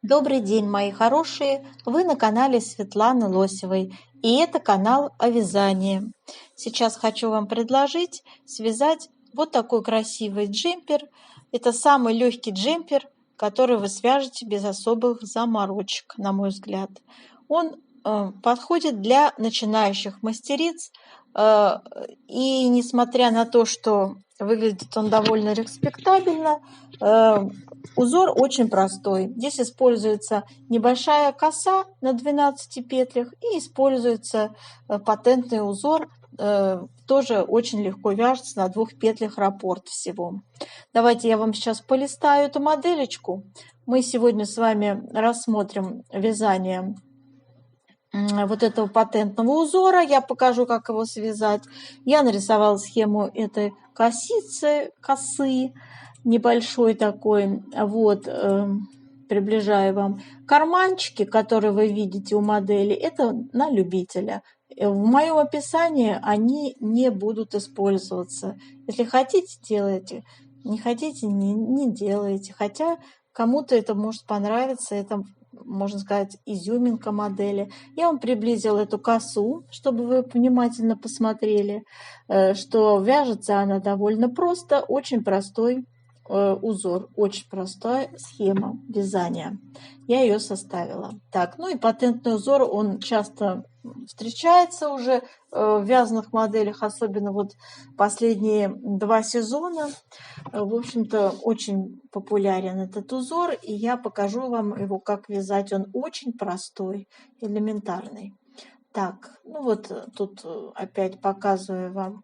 Добрый день, мои хорошие! Вы на канале Светланы Лосевой, и это канал о вязании. Сейчас хочу вам предложить связать вот такой красивый джемпер. Это самый легкий джемпер, который вы свяжете без особых заморочек, на мой взгляд. Он подходит для начинающих мастериц, и несмотря на то, что выглядит он довольно респектабельно, узор очень простой. Здесь используется небольшая коса на 12 петлях и используется патентный узор, тоже очень легко вяжется на 2 петлях раппорт всего. Давайте я вам сейчас полистаю эту моделечку. Мы сегодня с вами рассмотрим вязание вот этого патентного узора. Я покажу, как его связать. Я нарисовала схему этой косы небольшой такой. Вот, приближаю вам. Карманчики, которые вы видите у модели, это на любителя. В моем описании они не будут использоваться. Если хотите, делайте. Не хотите, не делайте. Хотя кому-то это может понравиться. Это, можно сказать, изюминка модели. Я вам приблизила эту косу, чтобы вы внимательно посмотрели, что вяжется она довольно просто, очень простой узор, очень простая схема вязания. Я ее составила. Так, ну и патентный узор, он часто встречается уже в вязаных моделях, особенно вот последние 2 сезона. В общем-то, очень популярен этот узор, и я покажу вам его, как вязать. Он очень простой, элементарный. Так, ну вот тут опять показываю вам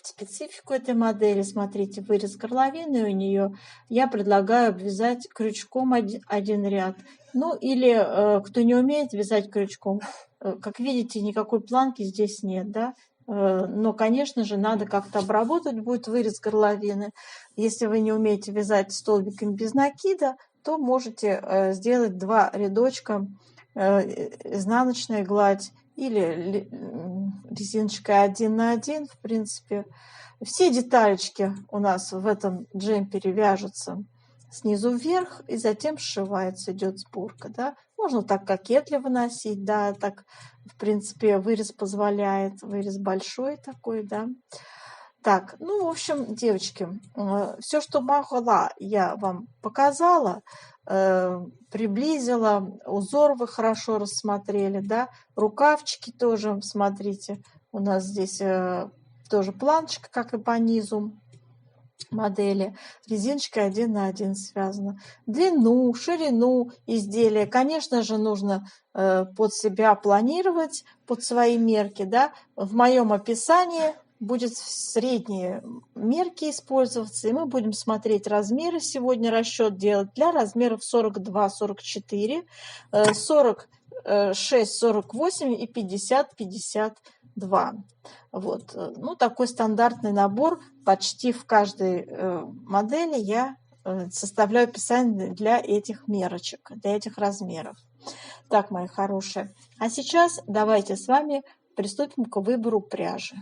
специфику этой модели. Смотрите, вырез горловины у нее. Я предлагаю обвязать крючком один ряд. Ну или кто не умеет вязать крючком, как видите, никакой планки здесь нет, да? Но, конечно же, надо как-то обработать будет вырез горловины. Если вы не умеете вязать столбиками без накида, то можете сделать 2 рядочка изнаночная гладь или резиночкой 1 на 1, в принципе. Все деталечки у нас в этом джемпере вяжутся снизу вверх и затем сшивается, идет сборка, да. Можно так кокетливо носить, да, так, в принципе, вырез позволяет, вырез большой такой, да. Так, ну, в общем, девочки, все, что могла, я вам показала, приблизила, узор вы хорошо рассмотрели, да, рукавчики тоже, смотрите, у нас здесь тоже планочка, как и по низу модели, резиночкой 1 на 1 связано. Длину, ширину изделия, конечно же, нужно под себя планировать, под свои мерки, да. В моем описании будет средние мерки использоваться, и мы будем смотреть размеры. Сегодня расчет делать для размеров 42-44, 46-48 и 50-52. Вот. Ну, такой стандартный набор. Почти в каждой модели я составляю описание для этих мерочек, для этих размеров. Так, мои хорошие. А сейчас давайте с вами приступим к выбору пряжи.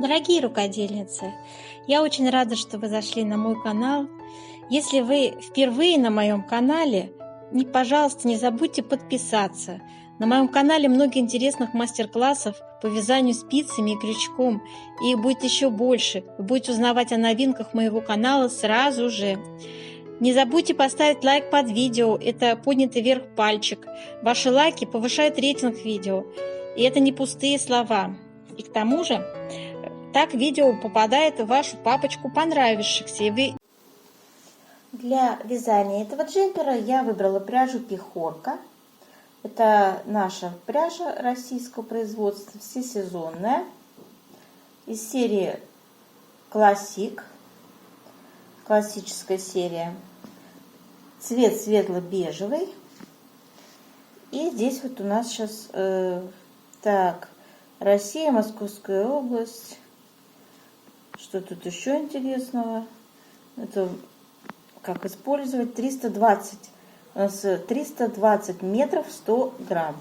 Дорогие рукодельницы, я очень рада, что вы зашли на мой канал. Если вы впервые на моем канале, пожалуйста, не забудьте подписаться. На моем канале много интересных мастер-классов по вязанию спицами и крючком, и их будет еще больше. Вы будете узнавать о новинках моего канала сразу же. Не забудьте поставить лайк под видео, это поднятый вверх пальчик. Ваши лайки повышают рейтинг видео, и это не пустые слова. И к тому же, так видео попадает в вашу папочку понравившихся, и вы... Для вязания этого джемпера я выбрала пряжу Пехорка. Это наша пряжа российского производства, всесезонная, из серии Классик, классическая серия. Цвет светло-бежевый. И здесь вот у нас сейчас так, Россия, Московская область. Что тут еще интересного? Это как использовать 320. У нас 320 метров 100 грамм.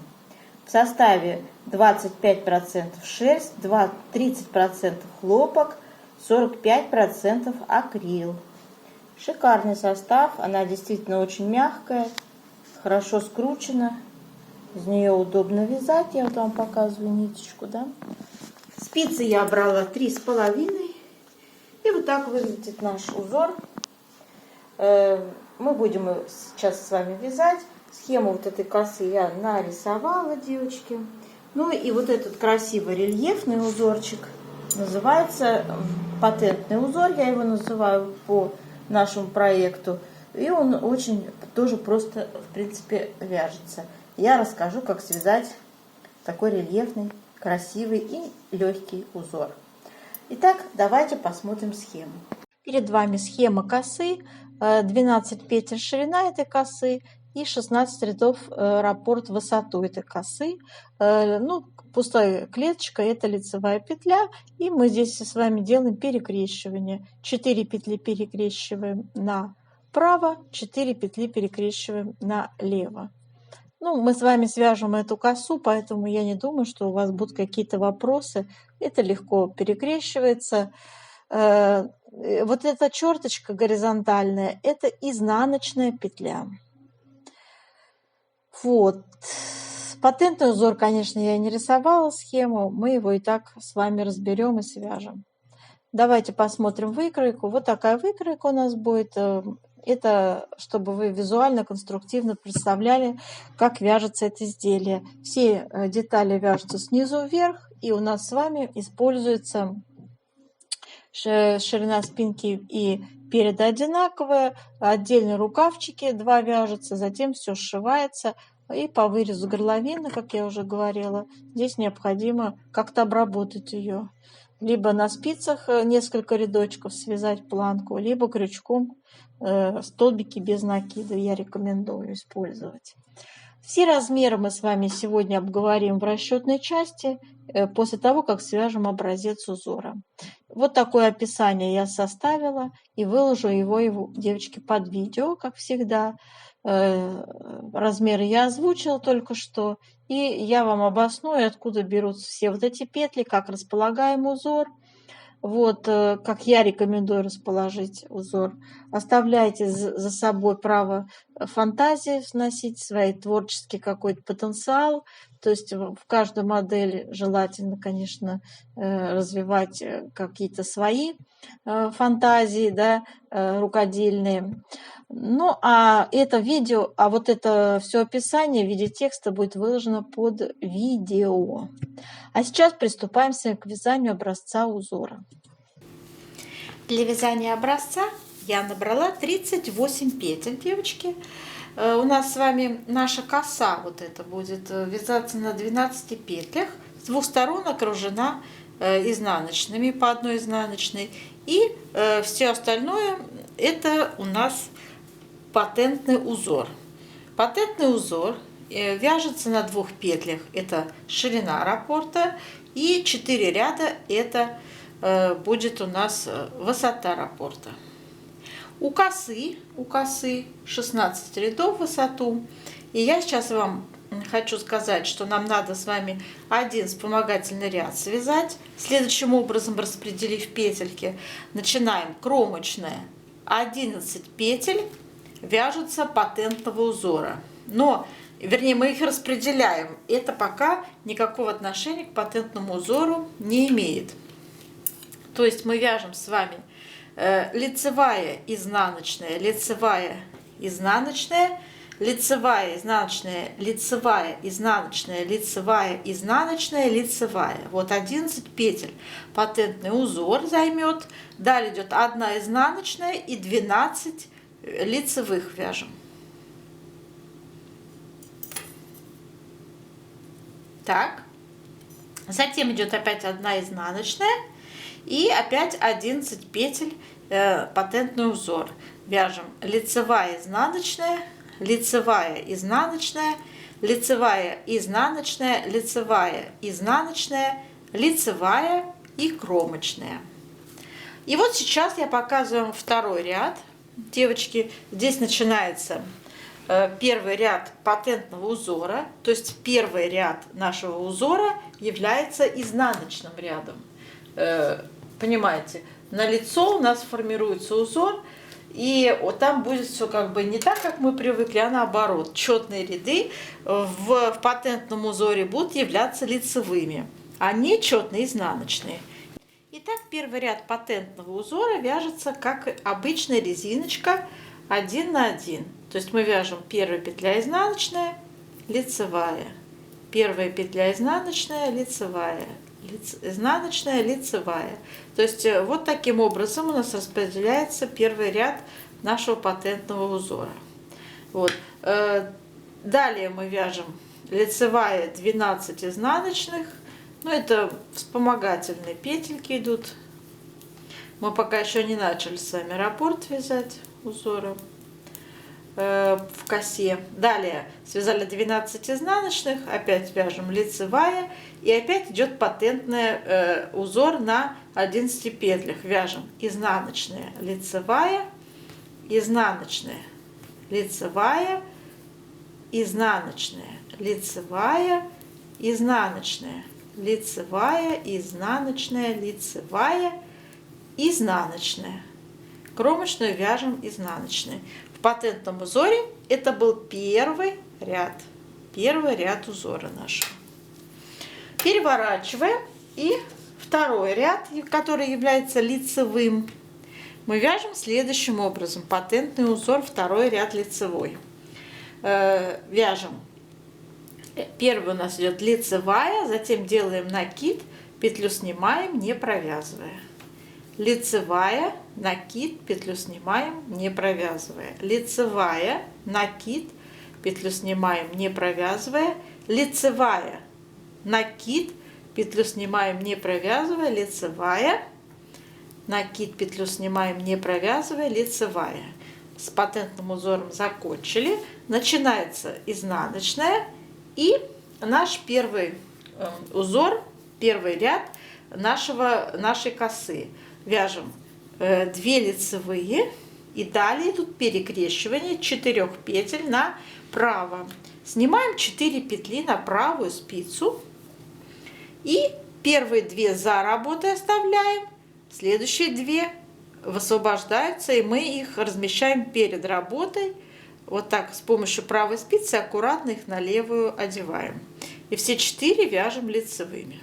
В составе 25% шерсть, 30% хлопок, 45% акрил. Шикарный состав, она действительно очень мягкая, хорошо скручена. Из нее удобно вязать, я вот вам показываю ниточку, да. Спицы я брала 3,5. И вот так выглядит наш узор. Мы будем сейчас с вами вязать. Схему вот этой косы я нарисовала, девочки. Ну и вот этот красивый рельефный узорчик называется патентный узор. Я его называю по нашему проекту. И он очень тоже просто, в принципе, вяжется. Я расскажу, как связать такой рельефный, красивый и легкий узор. Итак, давайте посмотрим схему. Перед вами схема косы, 12 петель ширина этой косы и 16 рядов раппорт в высоту этой косы. Ну, пустая клеточка – это лицевая петля, и мы здесь с вами делаем перекрещивание. 4 петли перекрещиваем направо, 4 петли перекрещиваем налево. Ну, мы с вами свяжем эту косу, поэтому я не думаю, что у вас будут какие-то вопросы. Это легко перекрещивается. Вот эта черточка горизонтальная – это изнаночная петля. Вот. Патентный узор, конечно, я не рисовала схему. Мы его и так с вами разберем и свяжем. Давайте посмотрим выкройку. Вот такая выкройка у нас будет. Это чтобы вы визуально, конструктивно представляли, как вяжется это изделие. Все детали вяжутся снизу вверх, и у нас с вами используется ширина спинки и переда одинаковая, отдельно рукавчики 2 вяжутся, затем все сшивается. И по вырезу горловины, как я уже говорила, здесь необходимо как-то обработать ее. Либо на спицах несколько рядочков связать планку, либо крючком столбики без накида я рекомендую использовать. Все размеры мы с вами сегодня обговорим в расчетной части после того, как свяжем образец узора. Вот такое описание я составила и выложу его, девочки, под видео, как всегда. Размеры я озвучила только что, и я вам обосную, откуда берутся все вот эти петли, как располагаем узор. Вот как я рекомендую расположить узор. Оставляйте за собой право фантазии вносить, свой творческий какой-то потенциал. То есть в каждую модель желательно, конечно, развивать какие-то свои фантазии, да, рукодельные. Ну, а это видео, а вот это все описание в виде текста будет выложено под видео. А сейчас приступаем к вязанию образца узора. Для вязания образца я набрала 38 петель, девочки. У нас с вами наша коса вот эта будет вязаться на 12 петлях. С двух сторон окружена изнаночными, по одной изнаночной. И все остальное это у нас патентный узор. Патентный узор вяжется на 2 петлях. Это ширина раппорта. И 4 ряда это будет у нас высота раппорта. У косы 16 рядов в высоту. И я сейчас вам хочу сказать, что нам надо с вами один вспомогательный ряд связать. Следующим образом, распределив петельки, начинаем кромочная. 11 петель вяжутся патентного узора. Но, вернее, мы их распределяем. Это пока никакого отношения к патентному узору не имеет. То есть мы вяжем с вами лицевая, изнаночная, лицевая, изнаночная, лицевая, изнаночная, лицевая, изнаночная, лицевая, изнаночная, лицевая. Вот 11 петель патентный узор займет. Далее идет 1 изнаночная и 12 лицевых вяжем. Так. Затем идет опять 1 изнаночная и опять 11 петель патентный узор. Вяжем лицевая, изнаночная, лицевая, изнаночная, лицевая, изнаночная, лицевая, изнаночная, лицевая и кромочная. И вот сейчас я показываю вам второй ряд. Девочки, здесь начинается первый ряд патентного узора, то есть первый ряд нашего узора является изнаночным рядом. Понимаете, на лицо у нас формируется узор, И вот там будет все как бы не так, как мы привыкли, а наоборот. Четные ряды в патентном узоре будут являться лицевыми, а нечетные изнаночные. Итак, первый ряд патентного узора вяжется как обычная резиночка 1 на 1. То есть мы вяжем первая петля изнаночная, лицевая, первая петля изнаночная, лицевая, изнаночная, лицевая. То есть вот таким образом у нас распределяется первый ряд нашего патентного узора. Вот. Далее мы вяжем лицевая 12 изнаночных. Но это вспомогательные петельки идут. Мы пока еще не начали с вами раппорт вязать узора в косе. Далее связали 12 изнаночных, опять вяжем лицевая, и опять идет патентный узор на 11 петлях. Вяжем изнаночная, лицевая, изнаночная, лицевая, изнаночная, лицевая, изнаночная, лицевая, изнаночная, лицевая, изнаночная. Кромочную вяжем изнаночной. В патентном узоре это был первый ряд узора нашего. Переворачиваем, и второй ряд, который является лицевым, мы вяжем следующим образом. Патентный узор, второй ряд лицевой. Вяжем. Первый у нас идет лицевая, затем делаем накид, петлю снимаем, не провязывая. Лицевая, накид, петлю снимаем, не провязывая. Лицевая, накид, петлю снимаем, не провязывая. Лицевая, накид, петлю снимаем, не провязывая. Лицевая, накид, петлю снимаем, не провязывая. Лицевая. С патентным узором закончили. Начинается изнаночная. И наш первый узор, первый ряд нашей косы. Вяжем 2 лицевые, и далее идут перекрещивания 4 петель направо. Снимаем 4 петли на правую спицу, и первые 2 за работой оставляем, следующие 2 высвобождаются, и мы их размещаем перед работой. Вот так с помощью правой спицы аккуратно их на левую одеваем. И все 4 вяжем лицевыми.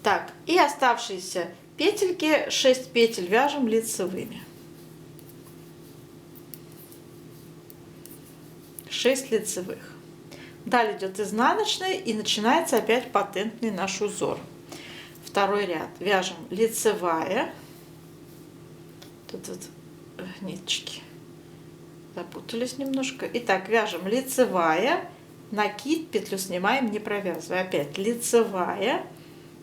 Так, и оставшиеся петельки, 6 петель вяжем лицевыми. 6 лицевых. Далее идет изнаночная, и начинается опять патентный наш узор. Второй ряд. Вяжем лицевая. Тут вот ниточки запутались немножко. Итак, вяжем лицевая, накид, петлю снимаем, не провязывая. Опять лицевая,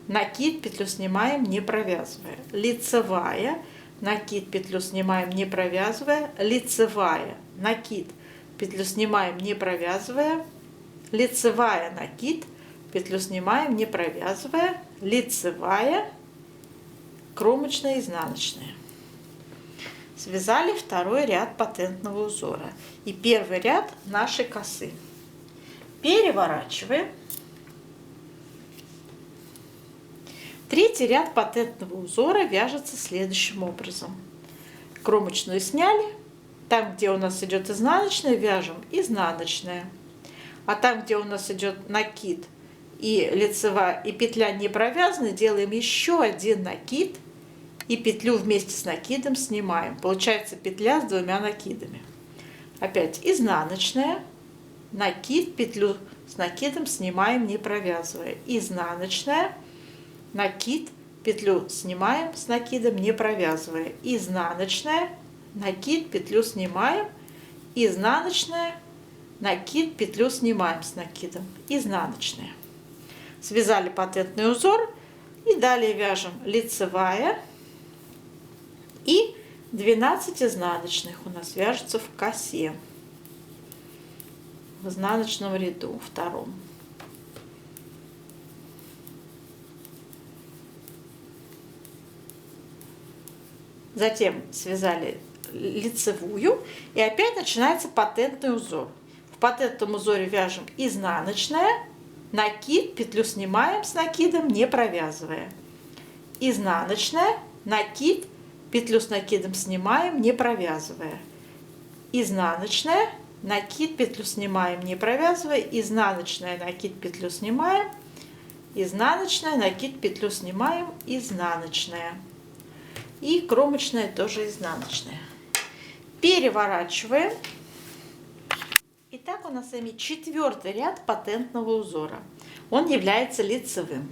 накид, петлю снимаем, не провязывая. Лицевая, накид, петлю снимаем, не провязывая. Лицевая, накид, петлю снимаем, не провязывая. Лицевая, накид, петлю снимаем, не провязывая. Лицевая, кромочная, изнаночная. Связали второй ряд патентного узора и первый ряд нашей косы. Переворачиваем. Третий ряд патентного узора вяжется следующим образом. Кромочную сняли. Там, где у нас идет изнаночная, вяжем изнаночная. А там, где у нас идет накид и лицевая, и петля не провязана, делаем еще один накид. И петлю вместе с накидом снимаем. Получается петля с 2 накидами. Опять изнаночная, накид, петлю с накидом снимаем, не провязывая. Изнаночная, накид, петлю снимаем с накидом, не провязывая. Изнаночная, накид, петлю снимаем, изнаночная, накид, петлю снимаем с накидом, изнаночная. Связали патентный узор, и далее вяжем лицевая. И 12 изнаночных у нас вяжется в косе, в изнаночном ряду втором. Затем связали лицевую, и опять начинается патентный узор. В патентном узоре вяжем изнаночная, накид, петлю снимаем с накидом, не провязывая. изнаночная, накид, петлю с накидом снимаем, не провязывая. Изнаночная, накид, петлю снимаем, не провязывая. Изнаночная, накид, петлю снимаем. Изнаночная, накид, петлю снимаем, изнаночная. И кромочная тоже изнаночная. Переворачиваем. Итак, у нас с вами 4-й ряд патентного узора. Он является лицевым.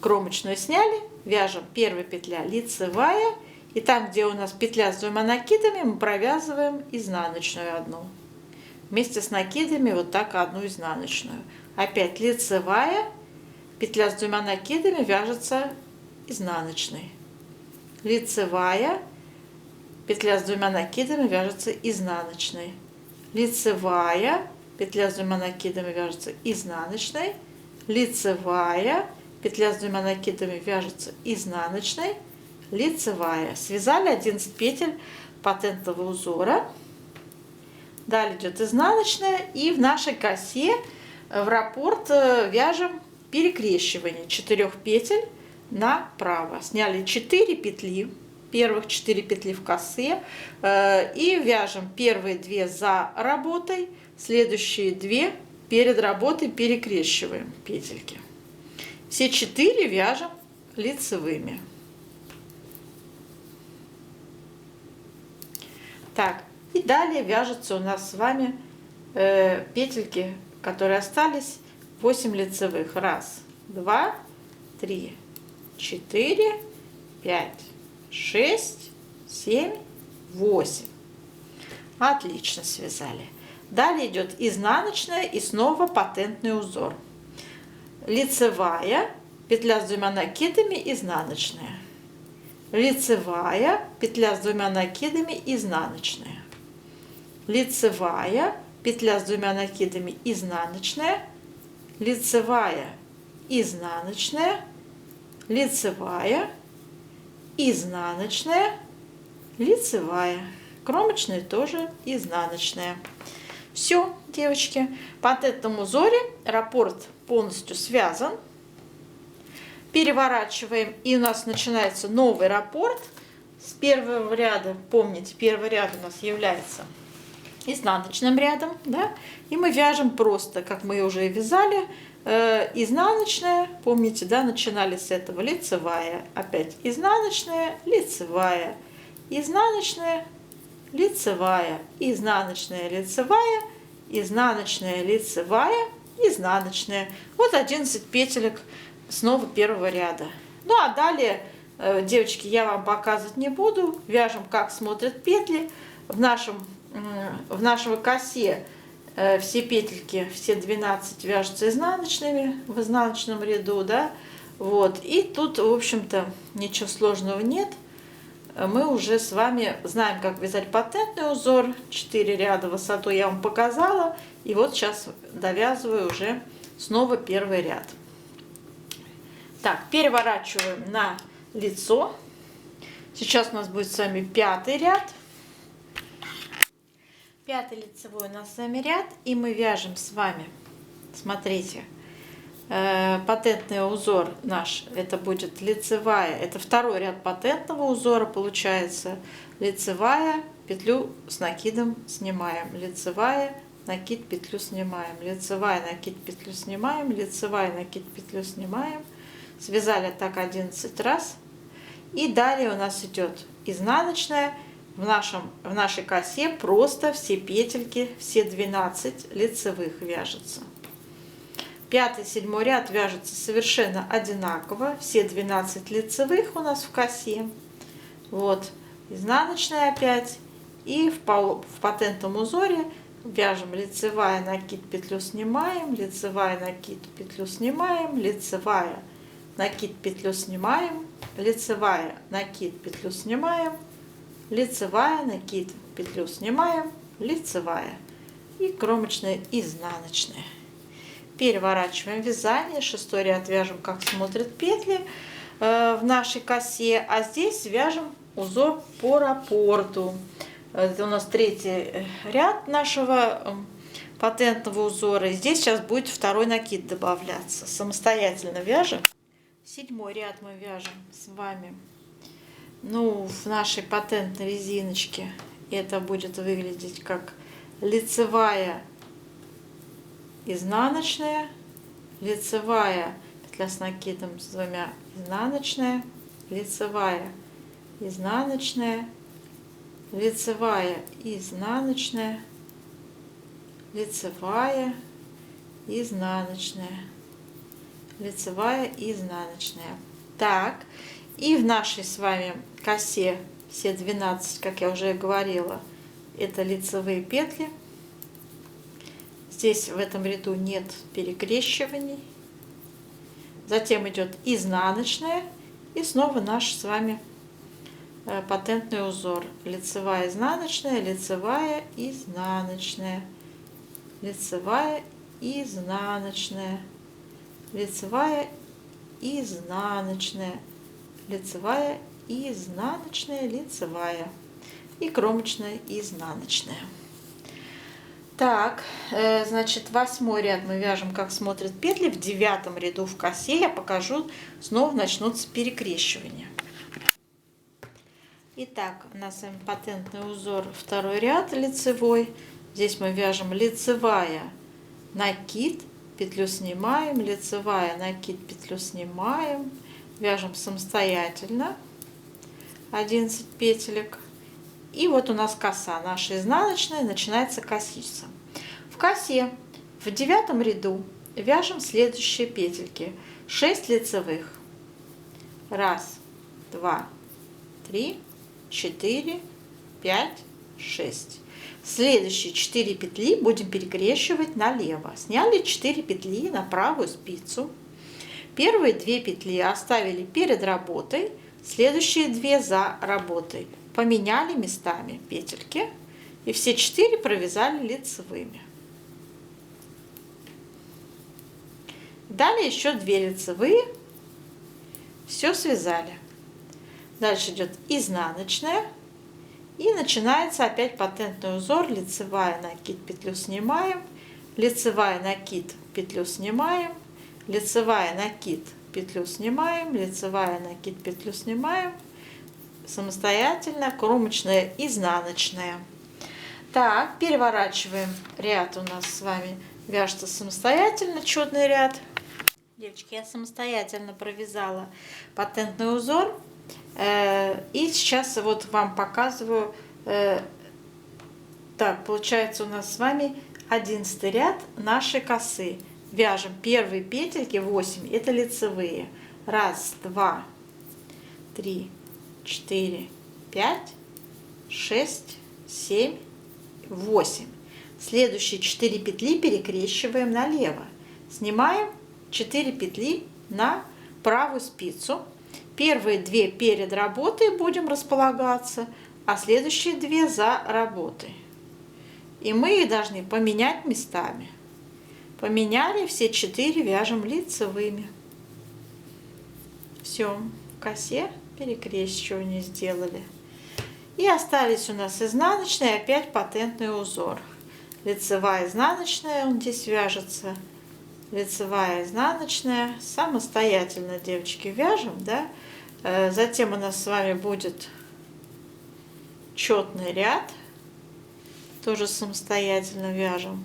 Кромочную сняли, вяжем первая петля лицевая. И там, где у нас петля с 2 накидами, мы провязываем изнаночную одну. Вместе с накидами вот так одну изнаночную. Опять лицевая, петля с 2 накидами вяжется изнаночной. Лицевая, петля с 2 накидами вяжется изнаночной. Лицевая, петля с 2 накидами вяжется изнаночной. Лицевая, петля с 2 накидами вяжется изнаночной. Лицевая. Связали 11 петель патентного узора. Далее идет изнаночная, и в нашей косе в раппорт вяжем перекрещивание 4 петель направо. Сняли 4 петли, первых 4 петли в косе, и вяжем первые 2 за работой, следующие 2 перед работой перекрещиваем петельки. Все 4 вяжем лицевыми. Так, и далее вяжутся у нас с вами петельки, которые остались, 8 лицевых. 1, 2, 3, 4, 5, 6, 7, 8. Отлично связали. Далее идет изнаночная и снова патентный узор. Лицевая, петля с 2 накидами, изнаночная. Лицевая, петля с 2 накидами, изнаночная. Лицевая, петля с 2 накидами, изнаночная. Лицевая, изнаночная. Лицевая, изнаночная, лицевая. Кромочная тоже изнаночная. Все, девочки, в патентном узоре раппорт полностью связан. Переворачиваем, и у нас начинается новый раппорт с первого ряда. Помните, первый ряд у нас является изнаночным рядом, да? И мы вяжем просто, как мы уже вязали, изнаночная, помните, да, начинали с этого, лицевая, опять изнаночная, лицевая, изнаночная, лицевая, изнаночная, лицевая, изнаночная, лицевая, изнаночная. Вот 11 петелек снова первого ряда. Ну а далее, девочки, я вам показывать не буду. Вяжем, как смотрят петли. В нашей косе все петельки, все 12 вяжутся изнаночными в изнаночном ряду, да. Вот. И тут, в общем-то, ничего сложного нет. Мы уже с вами знаем, как вязать патентный узор. 4 ряда высоту я вам показала. И вот сейчас довязываю уже снова первый ряд. Так, переворачиваем на лицо. Сейчас у нас будет с вами 5-й ряд. 5-й лицевой у нас с вами ряд. И мы вяжем с вами, смотрите, патентный узор наш. Это будет лицевая. Это 2-й ряд патентного узора получается. Лицевая, петлю с накидом снимаем. Лицевая, накид, петлю снимаем. Лицевая, накид, петлю снимаем. Лицевая, накид, петлю снимаем. Связали так 11 раз. И далее у нас идет изнаночная. В нашей косе просто все петельки, все 12 лицевых вяжутся. 5-й, 7-й ряд вяжутся совершенно одинаково. Все 12 лицевых у нас в косе. Вот, изнаночная опять. И в патентном узоре вяжем лицевая, накид, петлю снимаем. Лицевая, накид, петлю снимаем. Лицевая, накид, петлю снимаем, лицевая, накид, петлю снимаем, лицевая, накид, петлю снимаем, лицевая и кромочная, изнаночная. Переворачиваем вязание, 6-й ряд вяжем, как смотрят петли в нашей косе, а здесь вяжем узор по раппорту. Это у нас 3-й ряд нашего патентного узора, и здесь сейчас будет 2-й накид добавляться. Самостоятельно вяжем. 7-й ряд мы вяжем с вами, ну, в нашей патентной резиночке. Это будет выглядеть как лицевая, изнаночная, лицевая петля с накидом с 2 изнаночная, лицевая, изнаночная, лицевая, изнаночная, лицевая, изнаночная, лицевая, изнаночная. Так, и в нашей с вами косе все 12, как я уже говорила, это лицевые петли. Здесь в этом ряду нет перекрещиваний. Затем идет изнаночная и снова наш с вами патентный узор. Лицевая, изнаночная, лицевая, изнаночная, лицевая, изнаночная, лицевая, изнаночная, лицевая, изнаночная, лицевая и кромочная, изнаночная. Так, значит, 8-й ряд мы вяжем, как смотрят петли. В 9 ряду в косе я покажу, снова начнутся перекрещивания. Итак, у нас с вами патентный узор, 2-й ряд лицевой. Здесь мы вяжем лицевая, накид, петлю снимаем, лицевая, накид, петлю снимаем. Вяжем самостоятельно 11 петелек. И вот у нас коса наша изнаночная, начинается косица. В косе в 9 ряду вяжем следующие петельки. 6 лицевых. 1, 2, 3, 4, 5, 6. Следующие 4 петли будем перекрещивать налево. Сняли 4 петли на правую спицу. Первые 2 петли оставили перед работой, следующие 2 за работой. Поменяли местами петельки и все 4 провязали лицевыми. Далее еще 2 лицевые, все связали. Дальше идет изнаночная и начинается опять патентный узор. Лицевая, накид, петлю снимаем, лицевая, накид, петлю снимаем, лицевая, накид, петлю снимаем, лицевая, накид, петлю снимаем. Самостоятельно, кромочная, изнаночная. Так, переворачиваем ряд. У нас с вами вяжется самостоятельно четный ряд. Девочки, я самостоятельно провязала патентный узор. И сейчас вот вам показываю. Так, получается у нас с вами 11 ряд нашей косы. Вяжем первые петельки 8, это лицевые. 1, 2, 3, 4, 5, 6, 7, 8. Следующие 4 петли перекрещиваем налево. Снимаем 4 петли на правую спицу. Первые 2 перед работой будем располагаться, а следующие 2 за работой. И мы их должны поменять местами. Поменяли, все 4 вяжем лицевыми. Все, в косе перекрещивание сделали. И остались у нас изнаночные, опять патентный узор. Лицевая, изнаночная, он здесь вяжется. Лицевая, изнаночная. Самостоятельно, девочки, вяжем, да. Затем у нас с вами будет четный ряд. Тоже самостоятельно вяжем,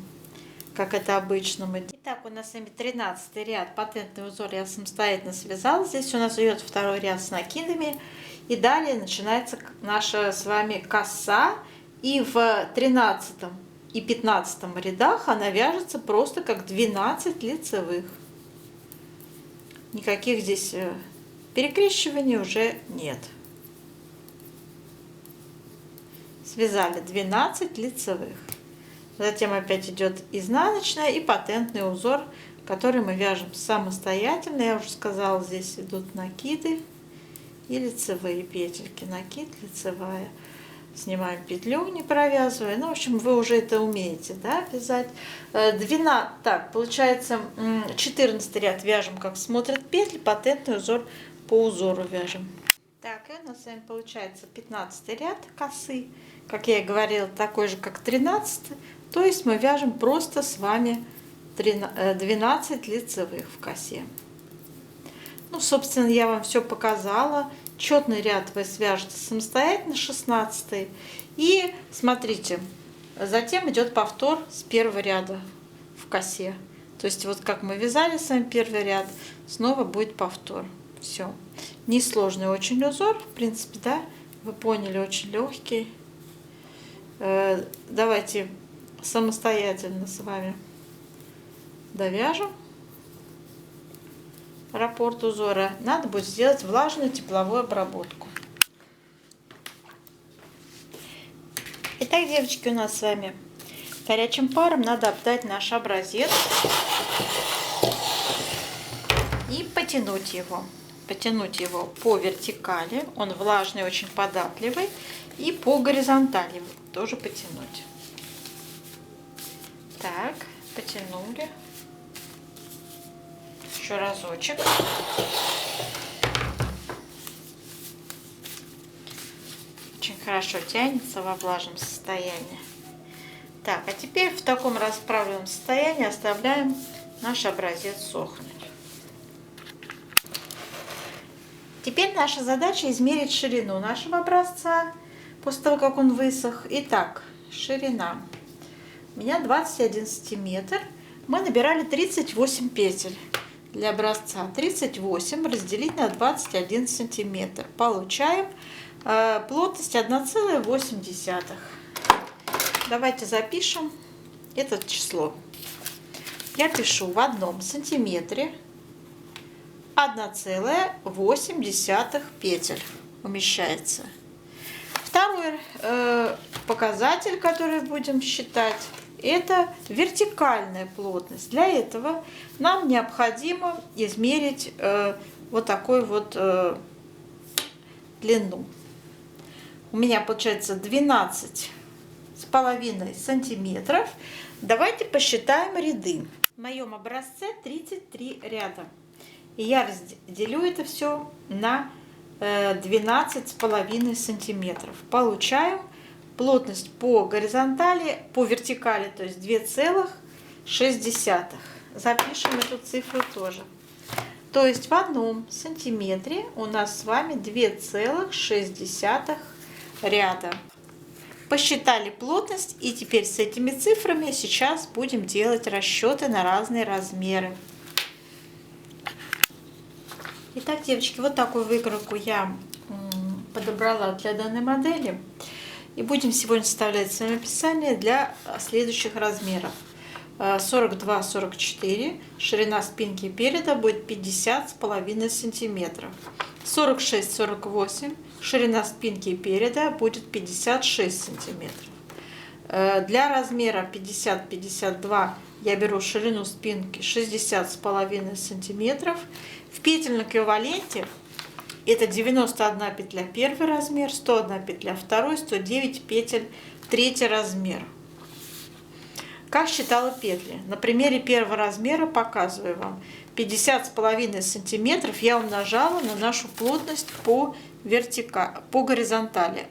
как это обычно мы делаем. Итак, у нас с вами 13 ряд, патентный узор я самостоятельно связала. Здесь у нас идет 2-й ряд с накидами. И далее начинается наша с вами коса. И в 13 и 15 рядах она вяжется просто как 12 лицевых. Никаких здесь перекрещиваний уже нет. Связали 12 лицевых. Затем опять идет изнаночная и патентный узор, который мы вяжем самостоятельно. Я уже сказала, здесь идут накиды и лицевые петельки. Накид, лицевая. Снимаем петлю, не провязывая. Ну, в общем, вы уже это умеете, да, вязать. 12, так, получается, 14 ряд вяжем, как смотрят петли, патентный узор по узору вяжем. Так, и у нас с вами получается 15 ряд косы. Как я и говорила, такой же, как 13. То есть мы вяжем просто с вами 12 лицевых в косе. Ну, собственно, я вам все показала. Четный ряд вы свяжете самостоятельно, 16. И смотрите, затем идет повтор с первого ряда в косе. То есть вот как мы вязали с вами первый ряд, снова будет повтор. Все. Несложный очень узор, в принципе, да, вы поняли, очень легкий. Давайте самостоятельно с вами довяжем раппорт узора. Надо будет сделать влажную тепловую обработку. Итак, девочки, у нас с вами горячим паром надо обдать наш образец и потянуть его. Потянуть его по вертикали, он влажный, очень податливый, и по горизонтали тоже потянуть. Так, потянули. Еще разочек. Очень хорошо тянется во влажном состоянии. Так, а теперь в таком расправленном состоянии оставляем наш образец сохнуть. Теперь наша задача измерить ширину нашего образца после того, как он высох. Итак, ширина. У меня 21 сантиметр. Мы набирали 38 петель для образца. 38 разделить на 21 сантиметр. Получаем плотность 1,8. Давайте запишем это число. Я пишу в одном сантиметре 1,8 петель умещается. Второй показатель, который будем считать, это вертикальная плотность. Для этого нам необходимо измерить вот такую вот длину. У меня получается 12,5 сантиметров. Давайте посчитаем ряды. В моем образце 33 ряда. И я разделю это все на 12,5 сантиметров. Получаем плотность по горизонтали, по вертикали, то есть 2,6. Запишем эту цифру тоже. То есть в одном сантиметре у нас с вами 2,6 ряда. Посчитали плотность, и теперь с этими цифрами сейчас будем делать расчеты на разные размеры. Итак, девочки, вот такую выкройку я подобрала для данной модели. И будем сегодня составлять с вами описание для следующих размеров. 42-44, ширина спинки переда будет 50,5 сантиметров. 46-48, ширина спинки переда будет 56 сантиметров. Для размера 50-52 я беру ширину спинки 60,5 сантиметров. В петельном эквиваленте это 91 петля первый размер, 101 петля второй, 109 петель третий размер. Как считала петли? На примере первого размера показываю вам. 50,5 сантиметров я умножала на нашу плотность по горизонтали.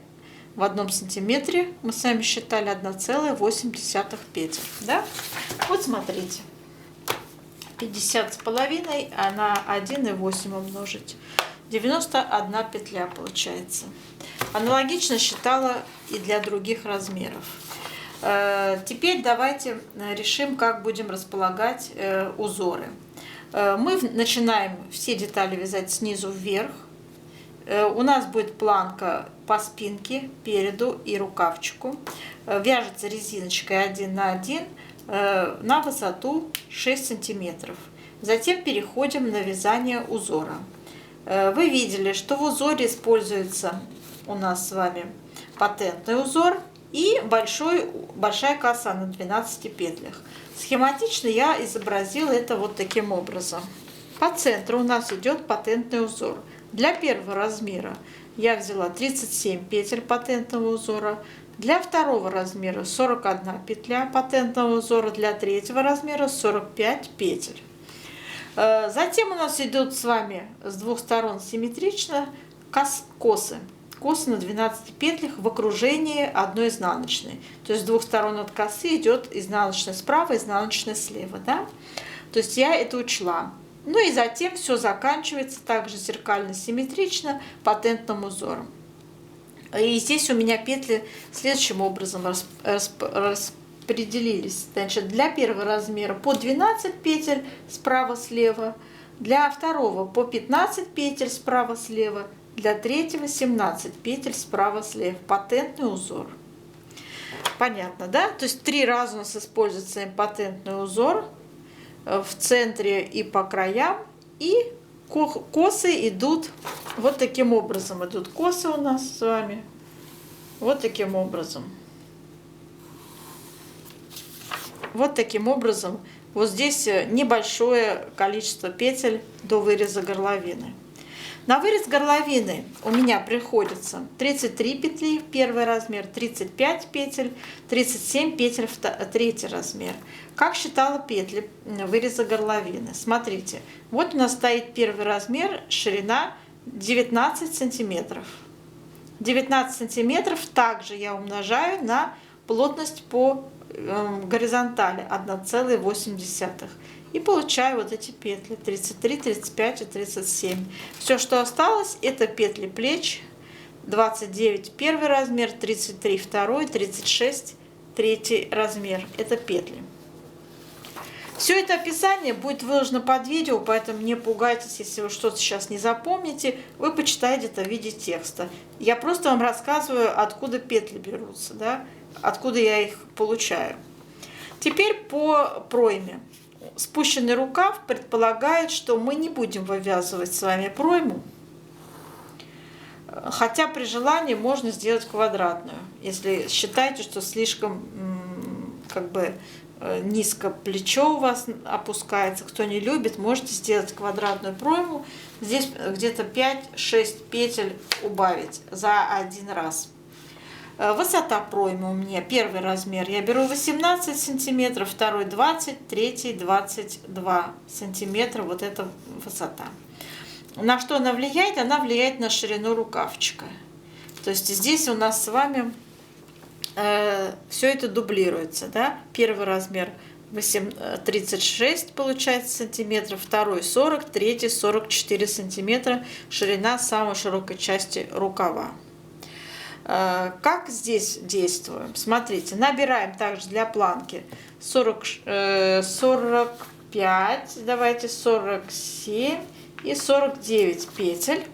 В одном сантиметре мы с вами считали 1,8 петель. Да? Вот смотрите. 50,5 на 1,8 умножить. 91 петля получается. Аналогично считала и для других размеров. Теперь давайте решим, как будем располагать узоры. Мы начинаем все детали вязать снизу вверх. У нас будет планка по спинке, переду и рукавчику. Вяжется резиночкой 1 на 1 на высоту 6 сантиметров. Затем переходим на вязание узора. Вы видели, что в узоре используется у нас с вами патентный узор и большая коса на 12 петлях. Схематично я изобразила это вот таким образом. По центру у нас идет патентный узор. Для первого размера я взяла 37 петель патентного узора. Для второго размера 41 петля патентного узора. Для третьего размера 45 петель. Затем у нас идут с вами с двух сторон симметрично косы. Косы на 12 петлях в окружении одной изнаночной. То есть с двух сторон от косы идет изнаночная справа, изнаночная слева. Да? То есть я это учла. Ну и затем все заканчивается также зеркально симметрично патентным узором. И здесь у меня петли следующим образом распределились. Значит, для первого размера по 12 петель справа-слева, для второго по 15 петель справа-слева, для третьего 17 петель справа-слева. Патентный узор. Понятно, да? То есть 3 раза у нас используется патентный узор в центре и по краям, и косы идут вот таким образом. Идут косы у нас с вами вот таким образом. Вот таким образом. Вот здесь небольшое количество петель до выреза горловины. На вырез горловины у меня приходится 33 петли первый размер, 35 петель, 37 петель третий размер. Как считала петли выреза горловины? Смотрите, вот у нас стоит первый размер, ширина 19 сантиметров. 19 сантиметров также я умножаю на плотность по горизонтали 1,8. И получаю вот эти петли 33, 35 и 37. Все, что осталось, это петли плеч. 29 первый размер, 33 второй, 36 третий размер. Это петли. Все это описание будет выложено под видео, поэтому не пугайтесь, если вы что-то сейчас не запомните. Вы почитаете это в виде текста. Я просто вам рассказываю, откуда петли берутся, да? Откуда я их получаю. Теперь по пройме. Спущенный рукав предполагает, что мы не будем вывязывать с вами пройму, хотя при желании можно сделать квадратную, если считаете, что слишком как бы низко плечо у вас опускается. Кто не любит, можете сделать квадратную пройму. Здесь где-то 5-6 петель убавить за один раз. Высота проймы у меня первый размер я беру 18 сантиметров, второй 20, третий 22 сантиметра. Вот эта высота. На что она влияет? Она влияет на ширину рукавчика. То есть здесь у нас с вами все это дублируется. Да? Первый размер 36 получается сантиметров, второй 40, третий 44 сантиметра. Ширина самой широкой части рукава. Как здесь действуем? Смотрите, набираем также для планки 45, давайте 47 и 49 петель.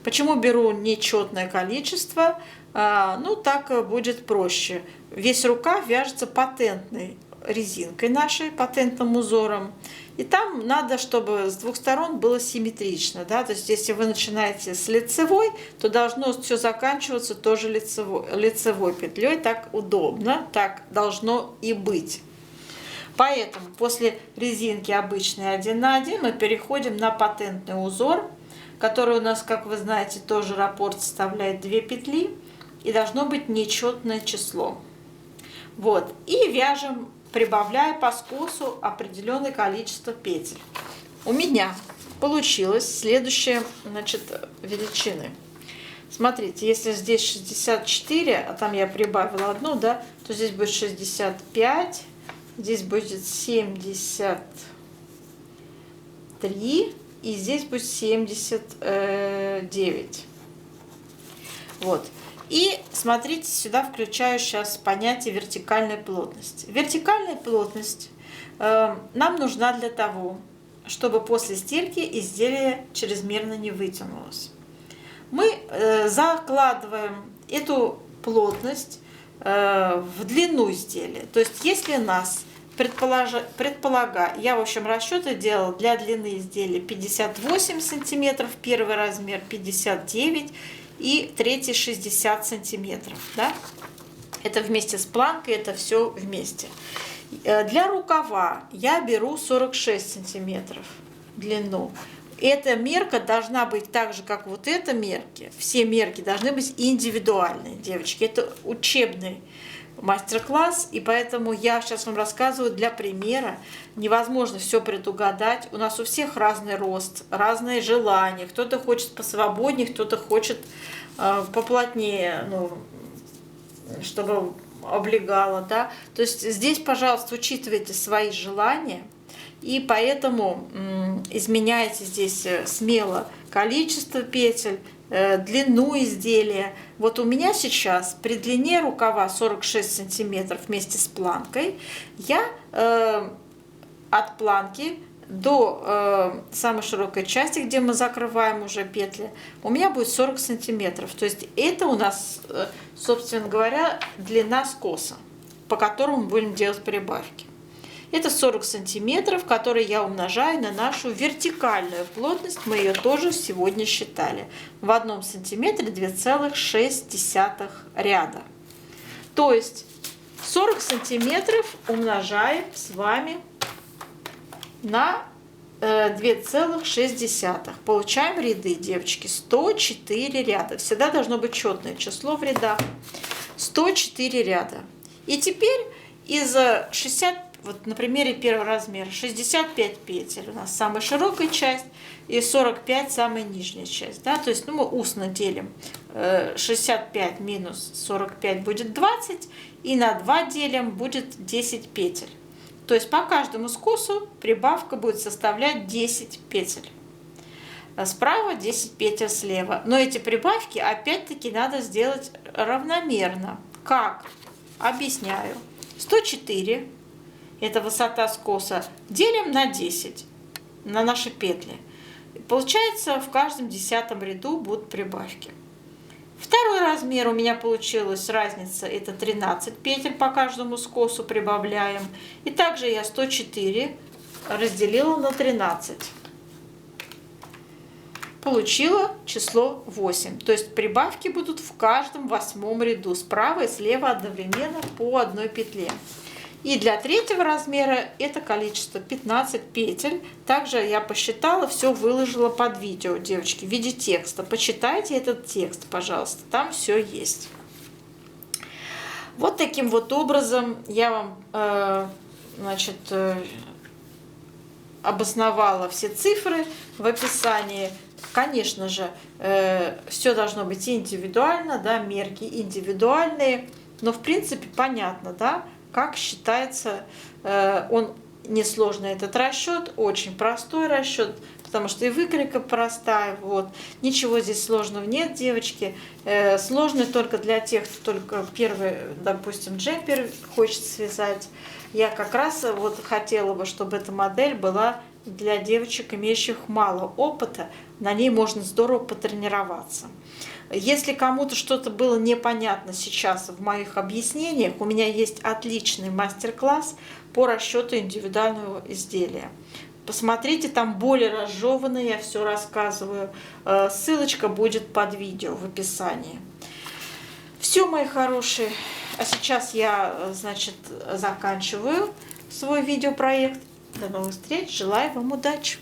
Почему беру нечетное количество? Ну, так будет проще. Весь рукав вяжется патентной резинкой нашей, патентным узором. И там надо, чтобы с двух сторон было симметрично. Да? То есть, если вы начинаете с лицевой, то должно все заканчиваться тоже лицевой петлей. Так удобно, так должно и быть. Поэтому после резинки обычной 1 на 1 мы переходим на патентный узор, который у нас, как вы знаете, тоже раппорт составляет 2 петли. И должно быть нечетное число. Вот. И вяжем, прибавляя по скосу определенное количество петель. У меня получилось следующие, значит, величины. Смотрите, если здесь 64, а там я прибавила одну, да, то здесь будет 65, здесь будет 73 и здесь будет 79. Вот. И смотрите, сюда включаю сейчас понятие вертикальной плотности. Вертикальная плотность нам нужна для того, чтобы после стирки изделие чрезмерно не вытянулось. Мы закладываем эту плотность в длину изделия. То есть, если нас я, в общем, расчеты делала для длины изделия 58 сантиметров, первый размер 59 и третий 60 сантиметров. Да? Это вместе с планкой, это все вместе. Для рукава я беру 46 сантиметров длину. Эта мерка должна быть так же, как вот эта мерки. Все мерки должны быть индивидуальные, девочки. Это учебный мастер-класс, и поэтому я сейчас вам рассказываю для примера. Невозможно все предугадать. У нас у всех разный рост, разные желания. Кто-то хочет посвободнее, кто-то хочет поплотнее, ну, чтобы облегало. Да? То есть здесь, пожалуйста, учитывайте свои желания. и поэтому изменяйте здесь смело количество петель, длину изделия. Вот у меня сейчас при длине рукава 46 сантиметров вместе с планкой я от планки до самой широкой части, где мы закрываем уже петли, у меня будет 40 сантиметров. То есть это у нас, собственно говоря, длина скоса, по которому мы будем делать прибавки. Это 40 сантиметров, которые я умножаю на нашу вертикальную плотность. Мы ее тоже сегодня считали. В 1 сантиметре 2,6 ряда. То есть 40 сантиметров умножаем с вами на 2,6. Получаем ряды, девочки, 104 ряда. Всегда должно быть четное число в рядах. 104 ряда. И теперь из 60, вот на примере первого размера, 65 петель у нас самая широкая часть и 45 самая нижняя часть. Да? То есть мы устно делим. 65 минус 45 будет 20, и на 2 делим будет 10 петель. То есть по каждому скосу прибавка будет составлять 10 петель. Справа 10 петель слева. Но эти прибавки опять-таки надо сделать равномерно. Как? Объясняю. 104, это высота скоса, делим на 10, на наши петли. Получается, в каждом 10-м ряду будут прибавки. Второй размер у меня получилась разница, это 13 петель по каждому скосу прибавляем. И также я 104 разделила на 13. Получила число 8. То есть прибавки будут в каждом 8-м ряду, справа и слева одновременно по одной петле. И для третьего размера это количество 15 петель. Также я посчитала, все выложила под видео, девочки, в виде текста. Почитайте этот текст, пожалуйста, там все есть. Вот таким вот образом я вам, обосновала все цифры в описании. Конечно же, все должно быть индивидуально, да, мерки индивидуальные, но в принципе понятно, да, как считается, он несложный этот расчет, очень простой расчет, потому что и выкройка простая, вот. Ничего здесь сложного нет, девочки. Сложный только для тех, кто только первый, допустим, джемпер хочет связать. Я как раз вот хотела бы, чтобы эта модель была для девочек, имеющих мало опыта, на ней можно здорово потренироваться. Если кому-то что-то было непонятно сейчас в моих объяснениях, у меня есть отличный мастер-класс по расчету индивидуального изделия. Посмотрите, там более разжеванно я все рассказываю. Ссылочка будет под видео в описании. Все, мои хорошие. А сейчас я, заканчиваю свой видеопроект. До новых встреч. Желаю вам удачи.